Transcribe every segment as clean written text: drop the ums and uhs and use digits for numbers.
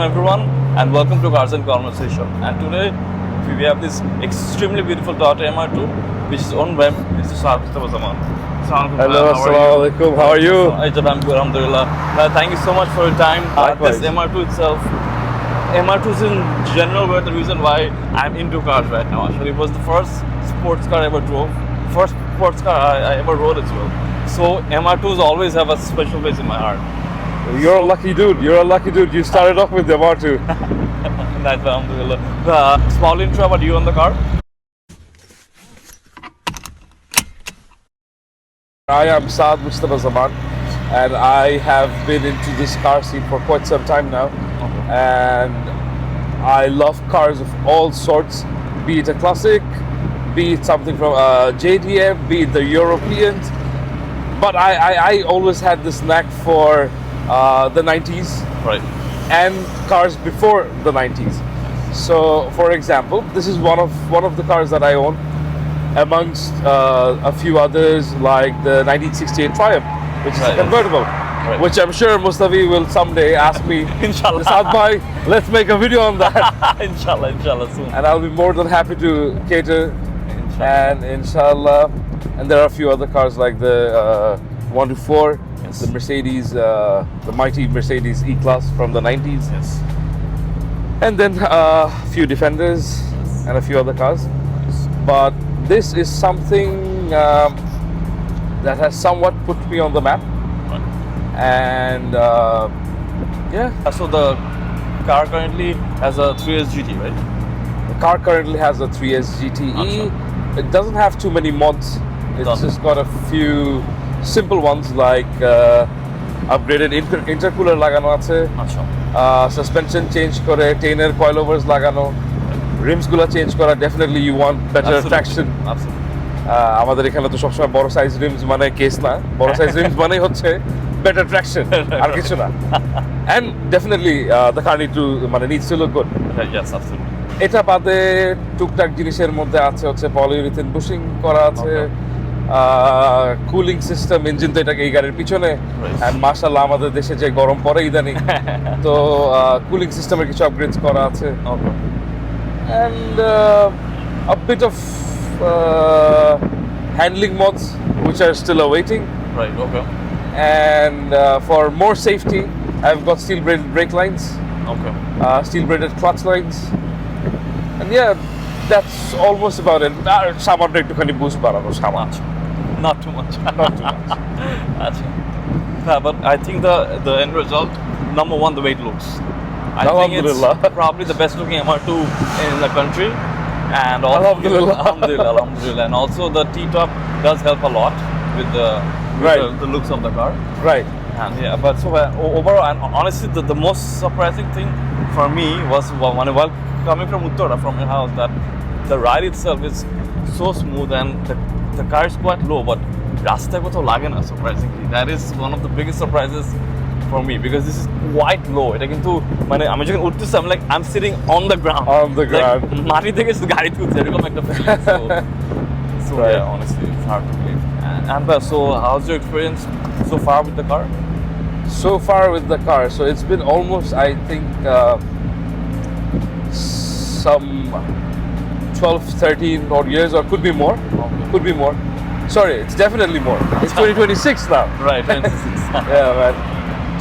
everyone, and welcome to Carsandconversation. And today we have this extremely beautiful Toyota MR-2, which is owned by Mr. Saad Mujtaba Zaman. Hello, Assalamualaikum. How are you? I'm good, alhamdulillah. Thank you so much for your time. Likewise. This MR-2 itself, MR-2s in general were the reason why I'm into cars right now. Actually, it was the first sports car I ever drove, first sports car I ever rode as well. So MR-2s always have a special place in my heart. You're a lucky dude. You started off with the MR-2. That's alhamdulillah. Small intro about you on the car. I am Saad Mujtaba Zaman, and I have been into this car scene for quite some time now. And I love cars of all sorts, be it a classic, be it something from JDM, be it the Europeans. But I always had this knack for the 90s, Right. and cars before the 90s. So, for example, this is one of the cars that I own, amongst a few others, like the 1968 Triumph, which is a convertible. Right. Which I'm sure Mustafi will someday ask me, Inshallah. Saad bhai, let's make a video on that. Inshallah soon. And I'll be more than happy to cater. And inshallah, and there are a few other cars like the 124, Yes. the Mercedes, the mighty Mercedes E-Class from the 90s. Yes. And then a few Defenders and a few other cars. But this is something that has somewhat put me on the map. Right. And yeah, So the car currently has a 3S GT, right? the car currently has a 3S GTE. It doesn't have too many mods. It's Doesn't. just got a few simple ones like upgraded intercooler lagano ache, suspension change kore, tainer coilovers lagano, rims gula change kora. Definitely you want better traction. Absolutely. আমাদের এখানে তো সবসময় বড় size rims মানে case না, বড় size rims মানে হচ্ছে বেটার ট্রাকশন, আর কিছু না। And definitely the car needs to look good. Yes, absolutely. এটা বাদে টুকটাক জিনিসের মধ্যে আছে হচ্ছে পলিউরিথিন বুশিং করা আছে, কুলিং সিস্টেম, ইঞ্জিন তো এটা এই গাড়ির পিছনে। এন্ড মাশাআল্লাহ আমাদের দেশে যে গরম পড়ে ইদানিং, তো কুলিং সিস্টেমের কিছু আপগ্রেডস করা আছে। Okay. And a bit of handling mods which are still awaiting. Right. Okay. And for more safety, I've got steel braided brake lines, Okay. steel braided clutch lines, and yeah, that's almost about it. সামান্য একটুখানি boost বাড়ানো, সামান্য, Not too much. not too much. But I think the end result, number one, the way it looks. I think it's Alhamdulillah. probably the best looking MR2 in the country. And also, Alhamdulillah. And also the T-top does help a lot with Right. the looks of the car. Right. And yeah, but so overall, and honestly, the most surprising thing for me was while coming from Uttara, from your house, that the ride itself is so smooth and the car is quite low, but rastaয় কোথাও লাগে না, surprisingly. That is one of the biggest surprises for me, because this is quite low. এটা কিন্তু মানে আমি যখন উঠতেছি, I'm sitting on the ground. On the ground. Like, মাটি থেকে শুধু গাড়ি তুলছে, এরকম একটা feeling. So Right. yeah, honestly, it's hard to believe. And so how's your experience so far with the car? So far with the car, so it's been almost, I think, some 12, 13 odd years, or could be more. Could be more. Sorry, it's definitely more. It's 2026 now. Right, 26. Yeah, man.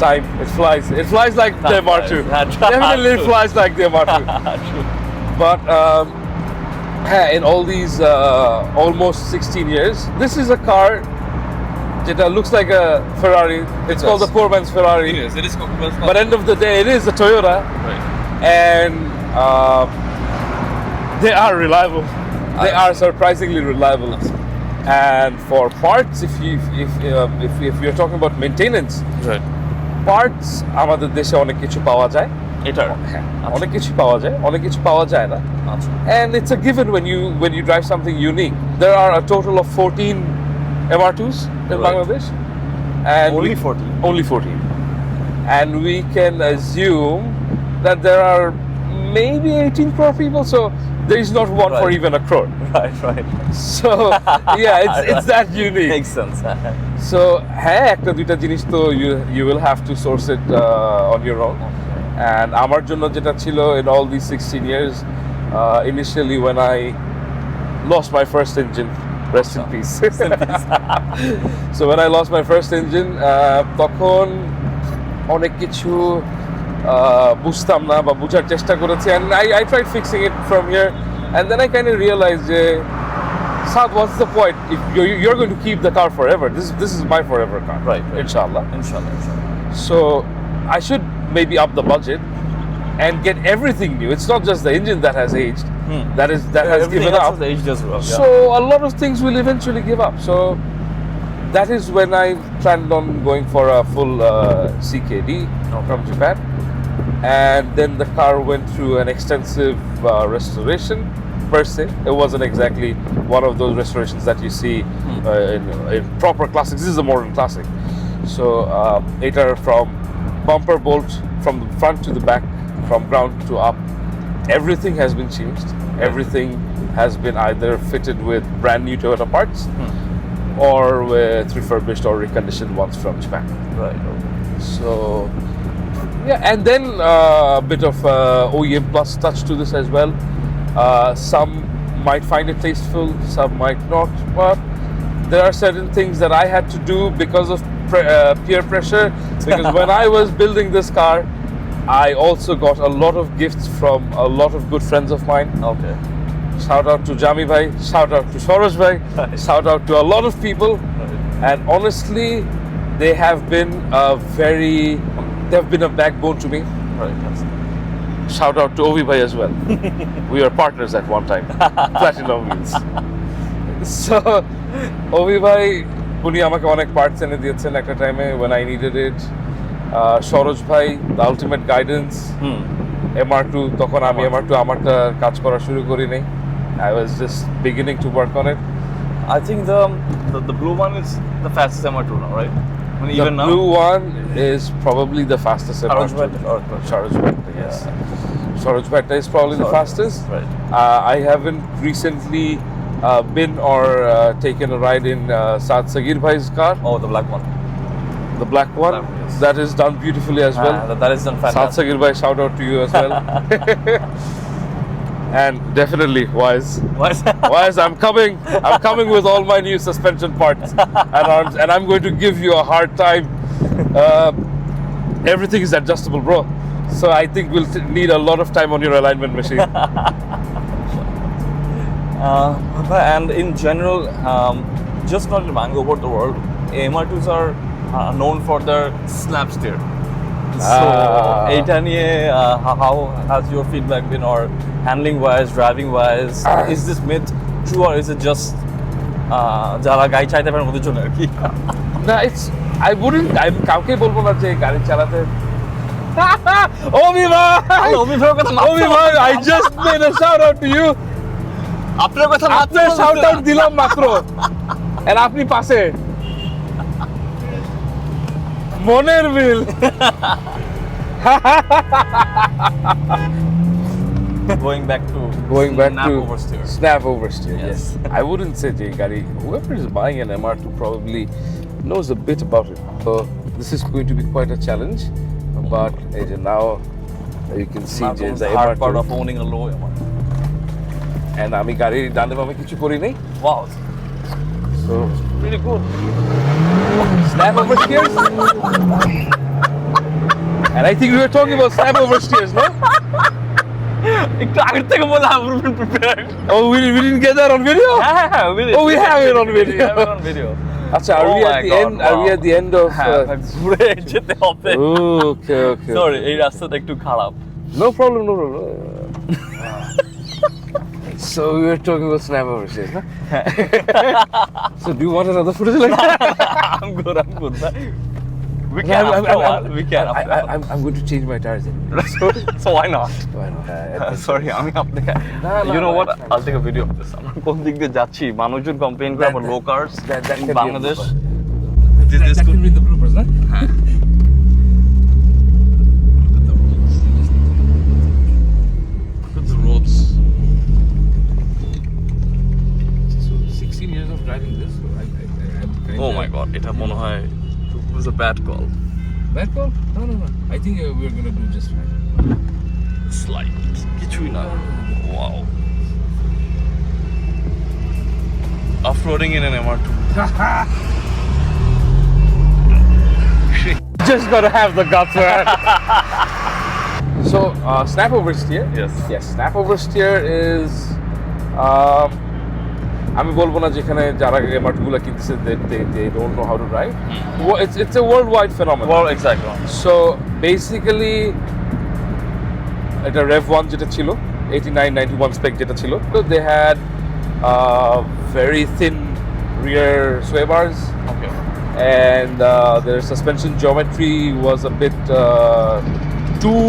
Time, it flies. It flies like the MR-2. Definitely it flies like the MR-2. True. But in all these almost 16 years, this is a car that looks like a Ferrari. It's called the poor man's Ferrari. It is cool. But end of the day, it is a Toyota, Right. and they are reliable. They are surprisingly reliable. And for parts, if you're talking about maintenance, Right. parts আমাদের দেশে অনেক কিছু পাওয়া যায়। এটার হ্যাঁ, অনেক কিছু পাওয়া যায়, অনেক কিছু পাওয়া যায় না। And it's a given when you drive something unique. There are a total of 14 MR2s in Right. Bangladesh. And Only 14? Only 14. And we can assume that there are maybe 18 crore people, so there is not one for Right. even a crore. Right. So yeah, it's that unique. Makes sense. So হ্যাঁ, একটা দুইটা জিনিস তো you will have to source it on your own. And আমার জন্য যেটা ছিল in all these 16 years, initially when I lost my first engine, rest in peace. So when I lost my first engine, তখন অনেক কিছু বুঝতাম না বা বুঝার চেষ্টা করেছি, and I tried fixing it from here, and then I kind of realized Saad, what's the point if you're going to keep the car forever? This is my forever car, Right. Inshallah. Inshallah. So I should maybe up the budget and get everything new. It's not just the engine that has aged, that has given up. The age as well. So a lot of things will eventually give up. So that is when I planned on going for a full CKD from Japan. And then the car went through an extensive restoration per se. It wasn't exactly one of those restorations that you see in proper classics. This is a modern classic. So it are from bumper bolt from the front to the back, from ground to up. Everything has been changed. Everything has been either fitted with brand new Toyota parts or with refurbished or reconditioned ones from Japan. Right. So yeah, and then a bit of OEM plus touch to this as well. Some might find it tasteful, some might not, but there are certain things that I had to do because of peer pressure, because when I was building this car, I also got a lot of gifts from a lot of good friends of mine. Okay. Shout out to Jami bhai, shout out to Shoroj bhai, shout out to a lot of people, and honestly they have been a backbone to me. Right. Yes. Shout out to Ovi bhai as well. We were partners at one time. Platinum wheels. So Ovi bhai উনি আমাকে অনেক parts এনে দিয়েছেন একটা টাইমে when I needed it. Saroj ভাই, the ultimate guidance. MR-2, তখন আমি MR-2 আমারটা কাজ করা শুরু করি নাই. I was just beginning to work on it. I think the blue one is the fastest MR-2 now, right? I mean, even The now. blue one is probably the fastest MR-2. Saroj Bhatta, yes. Saroj Bhatta is probably the fastest. Right. I haven't recently been or taken a ride in Saad Sagir bhai's car. Oh, the black one. The black one. Black, yes. That is done beautifully as well. That is done Saad fantastic. Sagir bhai, shout out to you as well. And definitely Wise. Wise, I'm coming with all my new suspension parts and arms, and I'm going to give you a hard time. Everything is adjustable, bro. So I think we'll need a lot of time on your alignment machine. And in general, just not in Bangalore, but the world, MR2s are known for their slap steer. So, এটা নিয়ে how has your feedback been, or handling wise, driving wise? Is this myth true, or is it just যারা গাড়ি চালাতে পারেন ওদের জন্য আর কি? না, আমি কাউকে বলবো না যে গাড়ি চালাতে Ovi bhai, I just made a shout out to you. আপনার কথা আপনার shout out দিলাম মাত্র, আর আপনি পাশে মনের মিল। Going back to oversteer. Snap oversteer, Yes. yes. I wouldn't say Jay Gari. Whoever is buying an MR2 probably knows a bit about it. So this is going to be quite a challenge. But now you can see The hard part of MR2. owning a low MR. And আমি গাড়ির ডানে বামে কিছু করি নাই। Wow. So Really good. snap oversteers. And I think we were talking about snap oversteers, no? একটু আগের থেকে বলে আমরা prepared. Oh, we didn't get that on video? হ্যাঁ, we did. Oh, we have it on video. We have it on video. Acha, are we at the end? Are we at the end of? ঘুরে যেতে হবে। Okay. Sorry, এই রাস্তাটা একটু খারাপ। No problem. So we were talking about snap oversteers, huh? So do you want another footage like that? I'm good. We can after a while. We can after a while. I'm going to change my tires anyway. So why not? Why not? Sorry, আমি আপনাকে you know what? I'll take a video of this. আমরা কোন দিক দিয়ে যাচ্ছি? মানুষজন complain করে about low cars in Bangladesh. That could be the bloopers, huh? Look at the roads. So 16 years of driving this, so I'm kind Oh my god, এটা মনে হয় it was a bad call. Bad call? No. I think we're gonna do just fine. Slide. কিছুই না। Wow. Off-roading in an MR-2. Just gotta have the guts, man. So, snap oversteer. Yes. Snap oversteer is. আমি বলবো না যেখানে যারা MR-2 গুলো কিনতেছে they don't know how to drive. It's a worldwide phenomenon. Well, exactly. So basically, এটা Rev 1 যেটা ছিল 8991 spec যেটা ছিল, so they had very thin rear sway bars. Okay. And their suspension geometry was a bit too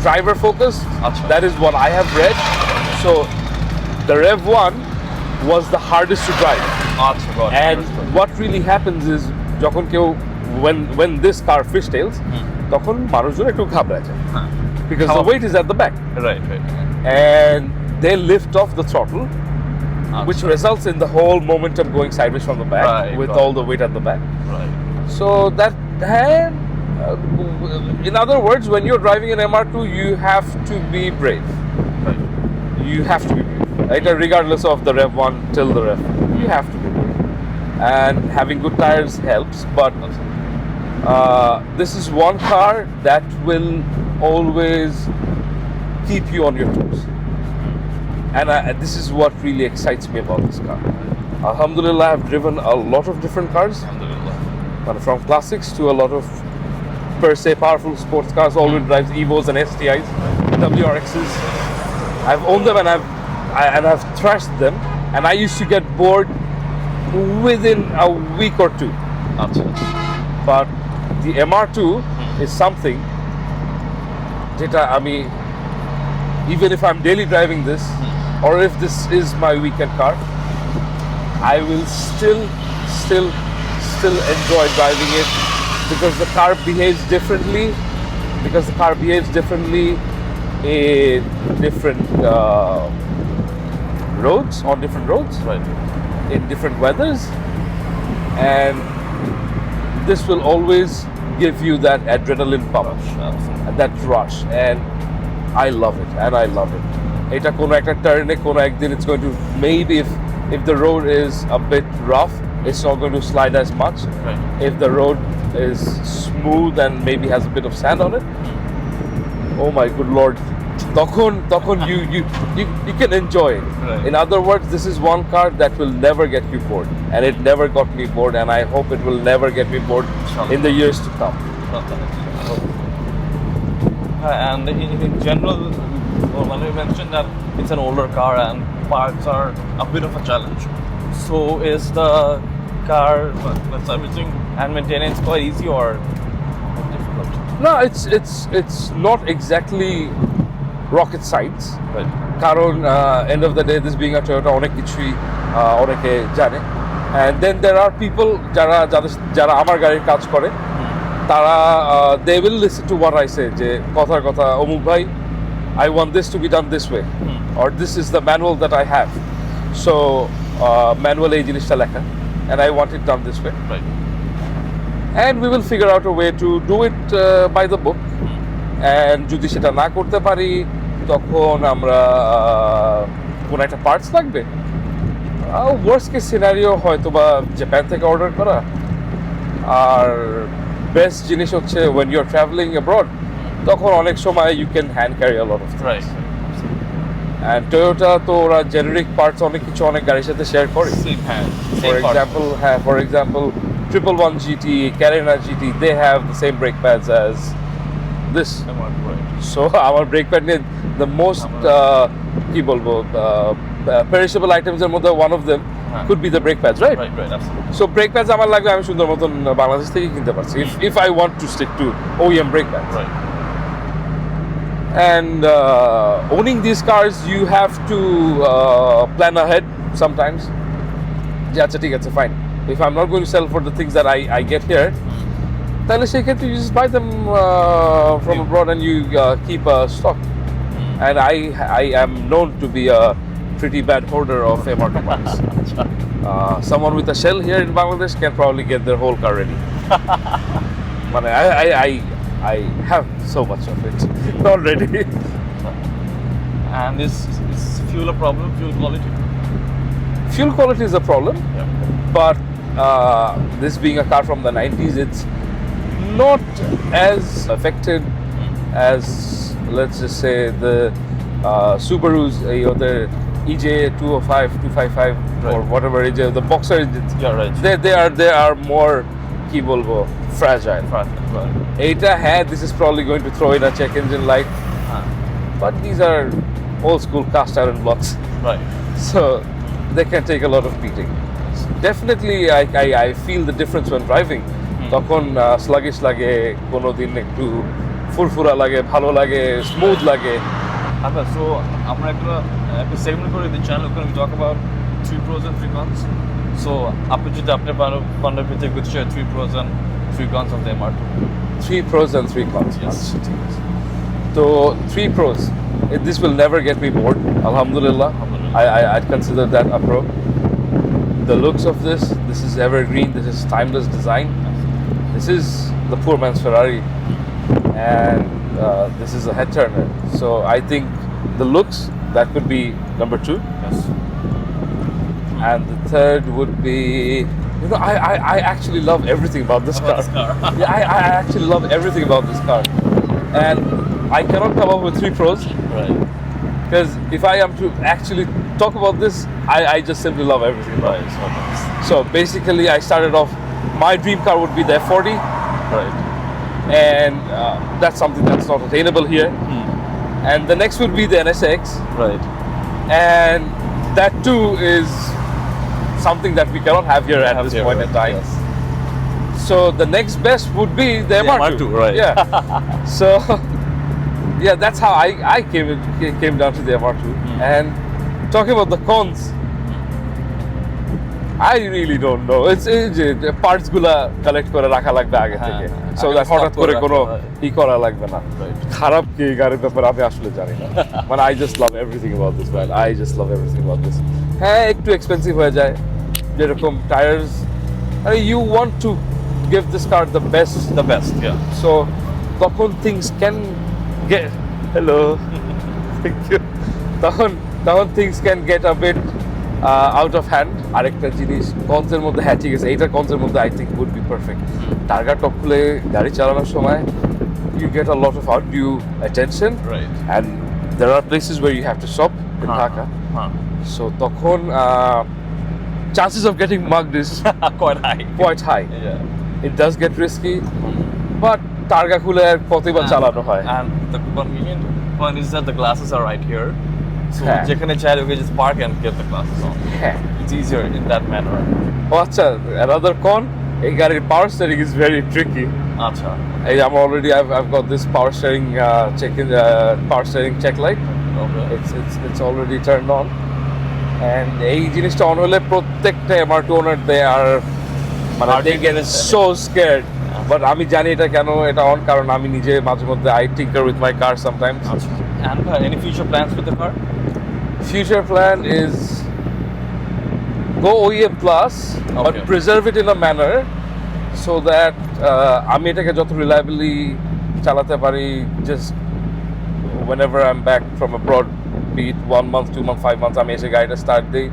driver focused. Achha. That is what I have read. So the Rev 1 was the hardest to drive. Achha, got it. And what really happens is যখন কেউ when this car fishtails, তখন মানুষজন একটু ঘাবড়ে যায় because the weight is at the back. Right. And they lift off the throttle, which results in the whole momentum going sideways from the back with all the weight at the back. Right. So that in other words, when you're driving an MR2, you have to be brave. Right. You have to be brave. Right? Regardless of the Rev 1 till the Rev, you have to be brave. And having good tires helps, but this is one car that will always keep you on your toes. And this is what really excites me about this car. Alhamdulillah, I've driven a lot of different cars. Alhamdulillah. From classics to a lot of per se powerful sports cars, all-wheel drives, Evos and STIs, WRXs. I've owned them and I've thrashed them, and I used to get bored within a week or two. Achha. But the MR2 is something that even if I'm daily driving this, or if this is my weekend car, I will still enjoy driving it because the car behaves differently. In different roads, on different roads, Right. in different weathers, and this will always give you that adrenaline pump, Absolutely. that rush, and I love it. Eta kono ekta turn e kono ekdin it's going to, maybe if the road is a bit rough, it's not going to slide as much. Right. If the road is smooth and maybe has a bit of sand on it, oh my good lord, তখন you can enjoy it. Right. In other words, this is one car that will never get you bored, and it never got me bored, and I hope it will never get me bored in the years to come. And in general, when we mentioned that it's an older car and parts are a bit of a challenge, so is the car servicing and maintenance quite easy or difficult? No, it's not exactly rocket science. Right. কারণ end of the day, this being a Toyota, অনেক কিছুই অনেকে জানে, and then there are people যারা আমার গাড়ির কাজ করে, তারা they will listen to what I say, যে কথার কথা অমুক ভাই, I want this to be done this way, or this is the manual that I have, so manual এই জিনিসটা লেখা, and I want it done this way, Right. and we will figure out a way to do it by the book. And যদি সেটা না করতে পারি, তখন আমরা কোন একটা পার্টস লাগবে, ওয়ার্স্ট কেস সিনারিও হয়তো বা জাপান থেকে অর্ডার করা। আর বেস্ট জিনিস হচ্ছে when you're traveling abroad, তখন অনেক সময় you can hand carry a lot of things. Right. And Toyota তো ওরা জেনারিক পার্টস অনেক কিছু অনেক গাড়ির সাথে শেয়ার করে। For example, 111 GT, Carrera GT, they have the same brake pads as this. Right. So our brake pad নিয়ে the most কি বলবো perishable items এর মধ্যে one of them could be the brake pads, right? Right, absolutely. So brake pads আমার লাগবে, আমি সুন্দর মতন বাংলাদেশ থেকে কিনতে পারছি if I want to stick to OEM brake pads. Right. And owning these cars, you have to plan ahead sometimes. Yeah, ঠিক আছে, fine. If I'm not going to sell for the things that I get here, then you just buy them from abroad and you keep stock. And I am known to be a pretty bad hoarder of MR2 parts. Someone with a shell here in Bangladesh can probably get their whole car ready. I have so much of it already. And is fuel a problem? Fuel quality? Fuel quality is a problem, Yeah. but this being a car from the 90s, it's not as affected as, let's just say, the Subarus or the EJ 205, 255 or Right. whatever EJ, the boxer engines. Yeah, right. They are more কি বলবো fragile. Right. Eta had this is probably going to throw in a check engine light, but these are old school cast iron blocks, Right. so they can take a lot of beating. Definitely, I feel the difference when driving. তখন sluggish লাগে, কোনো দিন একটু ফুরফুরা লাগে, ভালো লাগে, smooth লাগে. Okay, so আমরা একটা segment করে the channel we talk about 3 pros and 3 cons. So আপনি যদি আপনার পয়েন্ট অফ ভিউ থেকে share 3 pros and 3 cons of the MR-2. 3 pros and 3 cons. Yes. So 3 pros. This will never get me bored. Alhamdulillah. I'd consider that a pro. The looks of this is evergreen. This is timeless design. This is the poor man's Ferrari, and this is a head turner. So I think the looks, that could be number 2. Yes. And the third would be, you know, I actually love everything about this car. Yeah, I actually love everything about this car. And I cannot come up with 3 pros. Right. Because if I am to actually talk about this, I just simply love everything about it. So basically, I started off, my dream car would be the F40. Right. And that's something that's not attainable here. And the next would be the NSX. Right. And that too is something that we cannot have here at this point in time. Yes. So the next best would be the MR-2. Right. Yeah. So yeah, that's how I came down to the MR-2. And talking about the cons, I really don't know. It's parts gula collect করে রাখা লাগবে আগে থেকে, so that হঠাৎ করে কোনো ই করা লাগবে না। খারাপ কি গাড়ির ব্যাপারে আমি আসলে জানি না, মানে I just love everything about this man. I just love everything about this. হ্যাঁ, একটু এক্সপেন্সিভ হয়ে যায়, যেরকম tyres, you want to give this car the best, yeah. So তখন things can get hello thank you তখন things can get a bit out of hand. আরেকটা জিনিস কনসের মধ্যে, হ্যাঁ ঠিক আছে, এইটা কনসের মধ্যে I think would be perfect. Targa top খুলে গাড়ি চালানোর সময় you get a lot of undue attention, Right. and there are places where you have to stop in Dhaka. So তখন chances of getting mugged is quite high. Yeah. It does get risky, but টার্গা খুলে কতবার চালানো হয়। And the convenient one is that the glasses are right here. So হ্যাঁ। যেখানে চাইলে you can just park and get the glasses on. হ্যাঁ। It's easier in that manner. ও আচ্ছা, another con, এই গাড়ির power steering is very tricky. আচ্ছা। I've got this power steering check light. Okay. It's already turned on, and এই জিনিসটা on হলে প্রত্যেকটা MR-2 owner they get so scared. But আমি জানি এটা কেন এটা অন, কারণ আমি নিজে মাঝে মধ্যে I tinker with my car sometimes. And any future plans with the car? Future plan is go OEM plus, but Okay. preserve it in a manner so that আমি এটাকে যত reliably চালাতে পারি, just whenever I'm back from abroad, be it 1 month, 2 months, 5 months, আমি এসে গাড়িটা start দিই,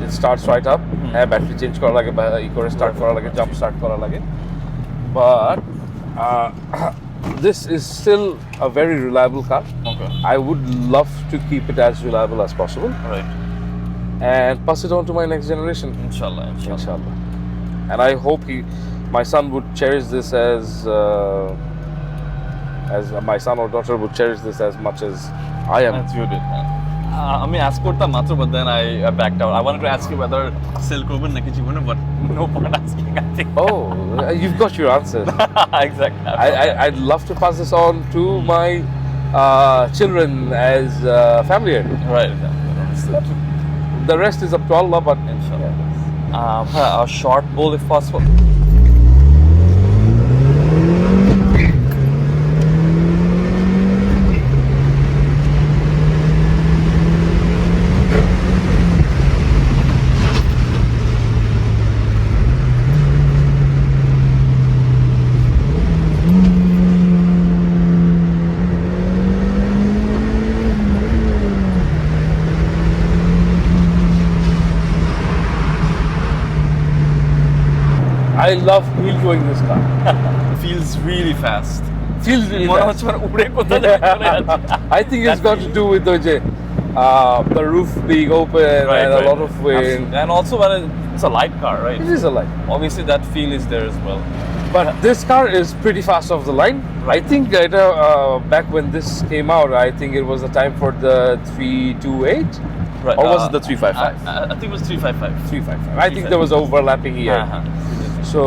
it starts right up. হ্যাঁ, ব্যাটারি চেঞ্জ করা লাগে বা ই করে স্টার্ট করা লাগে, জাম্প স্টার্ট করা লাগে, but this is still a very reliable car. Okay. I would love to keep it as reliable as possible, Right. and pass it on to my next generation, Inshallah. inshallah. And I hope my son would cherish this as my son or daughter would cherish this as much as I am. That's you did. আমি ask করতাম মাত্র, but then I backed out. I wanted to ask you whether sell করবেন নাকি জীবনে, but no point asking, I think. Oh, you've got your answer. Exactly. I'd love to pass this on to my children as family. Right. The rest is up to Allah, but Inshallah. A short bowl if possible. I love wheel going this car. feels really fast. Feels really মনে fast. হচ্ছে মানে উড়ে কোথায় জানি চলে যাচ্ছে। I think it's got to do with the roof being open and a lot of wind. Absolutely. And also when it's a light car, right? It is a light. Obviously that feel is there as well. But this car is pretty fast off the line. I think back when this came out, I think it was the time for the 328. Right. Or was it the 355? I think it was 355. 355. I think there was overlapping here. So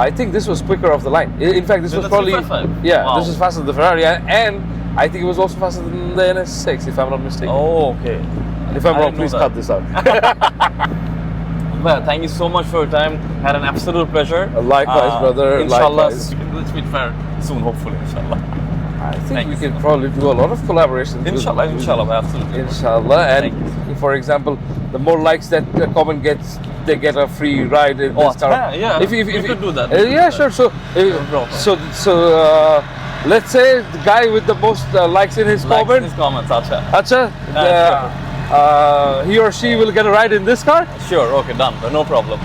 I think this was quicker off the line. In fact, this Than was the probably 355? yeah, Wow. this was faster than the Ferrari, and I think it was also faster than the NS6, if I'm not mistaken. Oh, okay. And if I'm I wrong, didn't know please that. cut this out. Well, thank you so much for your time. Had an absolute pleasure. Likewise, brother. Inshallah, Likewise. we can do the street fair soon, hopefully, inshallah. I think Thank we you can so much. probably do a lot of collaborations. Inshallah, inshallah, absolutely. Inshallah. And Thank for example, the more likes that the comment gets, they get a free ride in this car. Yeah, we could do that. Yeah, sure. So, problem. let's say the guy with the most likes in his Likes comment, in his comments, acha. Acha, he or she will get a ride in this car. Sure, okay, done. No problem.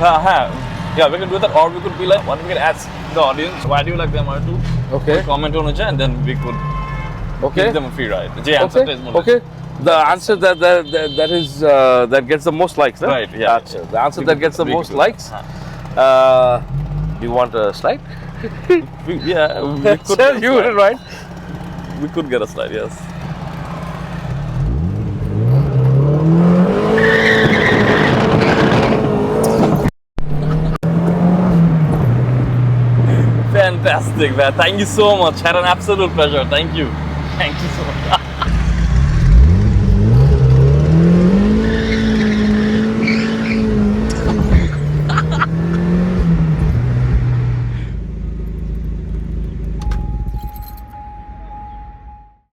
Yeah, we can do that, or we could be like, what we can ask the audience, why do you like the MR-2? Okay. Comment on it, and then we could Okay. give them a free ride. The answer is more Okay. The answer that gets the most likes, huh? Right, yeah. Gotcha. The answer We that could- gets the we could most do that. likes. Do you want a slide? Yeah, we could Sir, get a you slide. would, right? We could get a slide, yes. Fantastic, man. Thank you so much. Had an absolute pleasure. Thank you. Thank you so much.